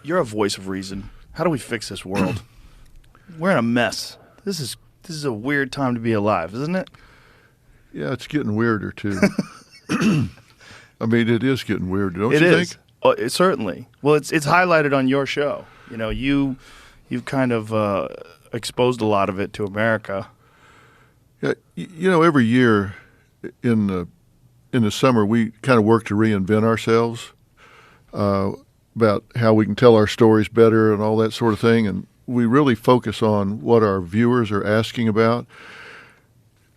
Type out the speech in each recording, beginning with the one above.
You're a voice of reason. How do we fix this world? We're in a mess. This is a weird time to be alive, isn't it? Yeah, it's getting weirder too. I mean, it is getting weirder, don't you think? Oh, certainly. Well, it's highlighted on your show. You know, you've kind of exposed a lot of it to America. Yeah, you know, every year in the summer we kind of work to reinvent ourselves about how we can tell our stories better and all that sort of thing, and we really focus on what our viewers are asking about.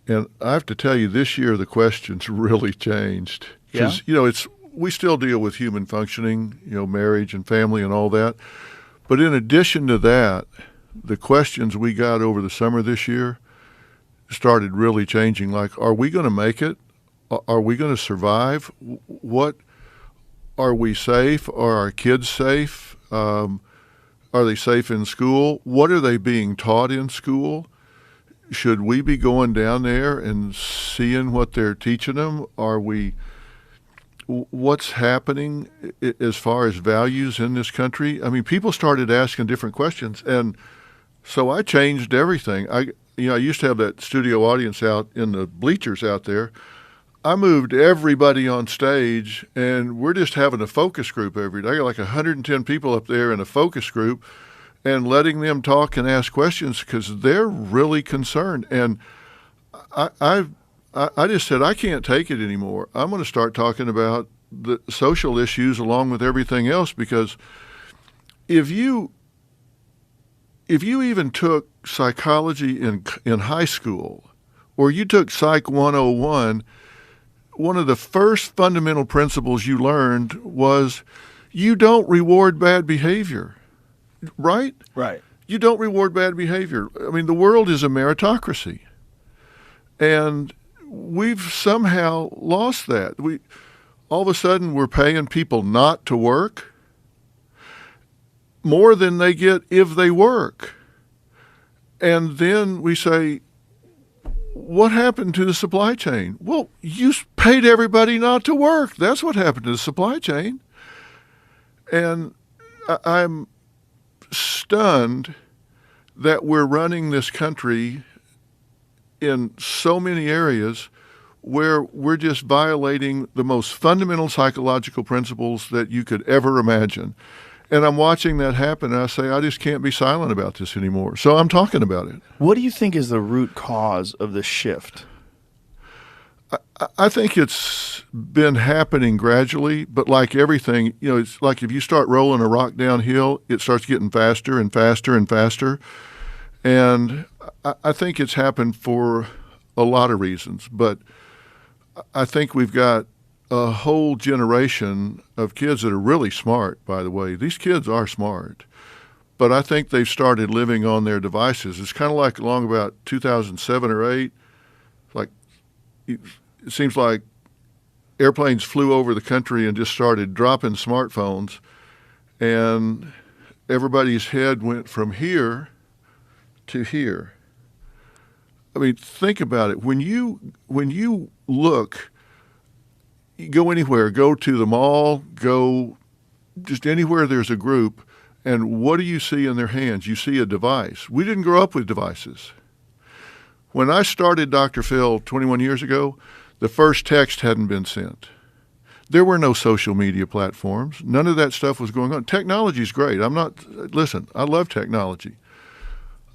And I have to tell you, this year the questions really changed. Because, you know, we still deal with human functioning, you know, marriage and family and all that. But in addition to that, the questions we got over the summer this year started really changing. Like, are we going to make it? Are we going to survive? What, are we safe? Are our kids safe? Are they safe in school? What are they being taught in school? Should we be going down there and seeing what they're teaching them? What's happening as far as values in this country? I mean, people started asking different questions, and so I changed everything. I used to have that studio audience out in the bleachers out there. I moved everybody on stage, and we're just having a focus group every day. I got like 110 people up there in a focus group, and letting them talk and ask questions because they're really concerned. And I just said, I can't take it anymore. I'm going to start talking about the social issues along with everything else, because if you even took psychology in high school, or you took Psych 101, one of the first fundamental principles you learned was you don't reward bad behavior, right? Right. You don't reward bad behavior. I mean, the world is a meritocracy. And we've somehow lost that. All of a sudden we're paying people not to work more than they get if they work. And then we say, what happened to the supply chain? Well, you paid everybody not to work. That's what happened to the supply chain. And I'm stunned that we're running this country in so many areas where we're just violating the most fundamental psychological principles that you could ever imagine. And I'm watching that happen, and I say, I just can't be silent about this anymore. So I'm talking about it. What do you think is the root cause of the shift? I think it's been happening gradually, but like everything, you know, it's like if you start rolling a rock downhill, it starts getting faster and faster and faster. And I think it's happened for a lot of reasons, but I think we've got a whole generation of kids that are really smart, by the way. These kids are smart, but I think they've started living on their devices. It's kind of like along about 2007 or 8, like it seems like airplanes flew over the country and just started dropping smartphones, and everybody's head went from here to here. I mean, think about it. When you look, you go anywhere, go to the mall, go just anywhere there's a group, and what do you see in their hands? You see a device. We didn't grow up with devices. When I started Dr.Phil 21 years ago, the first text hadn't been sent. There were no social media platforms. None of that stuff was going on. Technology's great. Listen, I love technology.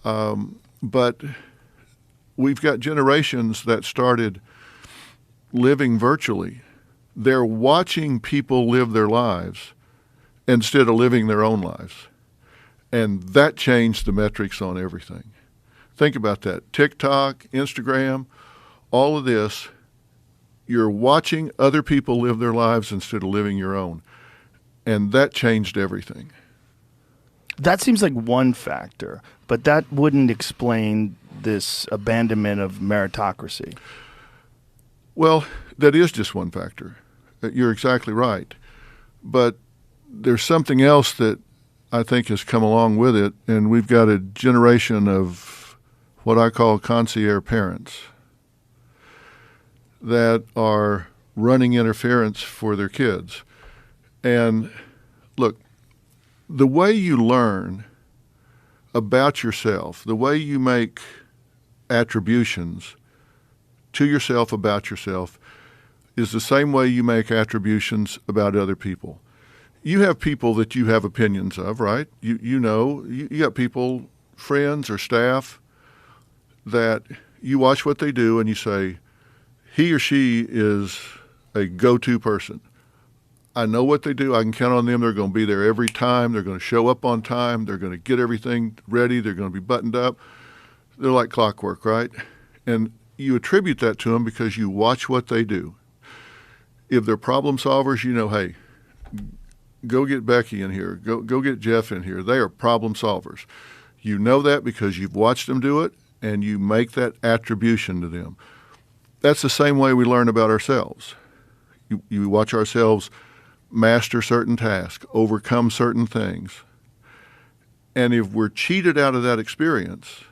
But we've got generations that started living virtually. They're watching people live their lives instead of living their own lives. And that changed the metrics on everything. Think about that. TikTok, Instagram, all of this, you're watching other people live their lives instead of living your own. And that changed everything. That seems like one factor, but that wouldn't explain this abandonment of meritocracy. Well, that is just one factor. You're exactly right. But there's something else that I think has come along with it, and we've got a generation of what I call concierge parents that are running interference for their kids. And look, the way you learn about yourself, the way you make attributions to yourself about yourself is the same way you make attributions about other people. You have people that you have opinions of, right? You got people, friends or staff, that you watch what they do and you say, he or she is a go-to person. I know what they do. I can count on them. They're going to be there every time. They're going to show up on time. They're going to get everything ready. They're going to be buttoned up. They're like clockwork, right? And you attribute that to them because you watch what they do. If they're problem solvers, you know, hey, go get Becky in here. Go get Jeff in here. They are problem solvers. You know that because you've watched them do it, and you make that attribution to them. That's the same way we learn about ourselves. You watch ourselves master certain tasks, overcome certain things. And if we're cheated out of that experience,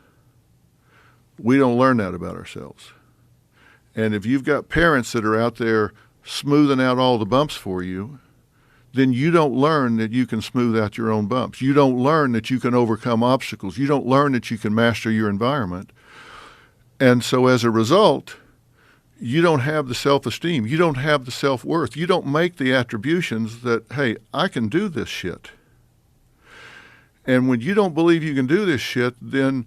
we don't learn that about ourselves. And if you've got parents that are out there smoothing out all the bumps for you, then you don't learn that you can smooth out your own bumps. You don't learn that you can overcome obstacles. You don't learn that you can master your environment. And so as a result, you don't have the self-esteem. You don't have the self-worth. You don't make the attributions that, hey, I can do this shit. And when you don't believe you can do this shit, then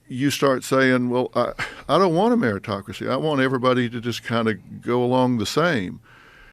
you start saying, well, I don't want a meritocracy. I want everybody to just kind of go along the same.